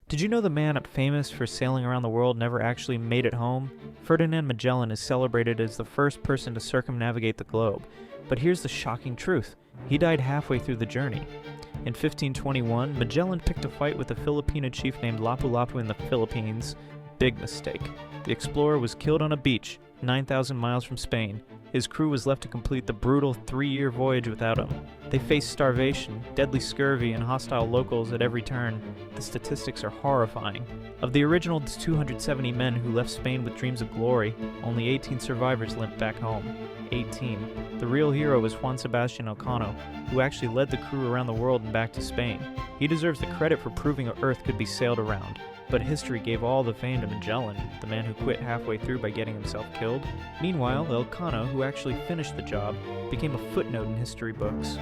Did you know the man famous for sailing around the world never actually made it home? Ferdinand Magellan is celebrated as the first person to circumnavigate the globe. But here's the shocking truth. He died halfway through the journey. In 1521, Magellan picked a fight with a Filipino chief named Lapu-Lapu in the Philippines. Big mistake. The explorer was killed on a beach, 9,000 miles from Spain. His crew was left to complete the brutal 3-year voyage without him. They faced starvation, deadly scurvy, and hostile locals at every turn. The statistics are horrifying. Of the original 270 men who left Spain with dreams of glory, only 18 survivors limped back home. 18. The real hero was Juan Sebastian Elcano, who actually led the crew around the world and back to Spain. He deserves the credit for proving Earth could be sailed around. But history gave all the fame to Magellan, the man who quit halfway through by getting himself killed. Meanwhile, Elcano, who actually finished the job, became a footnote in history books.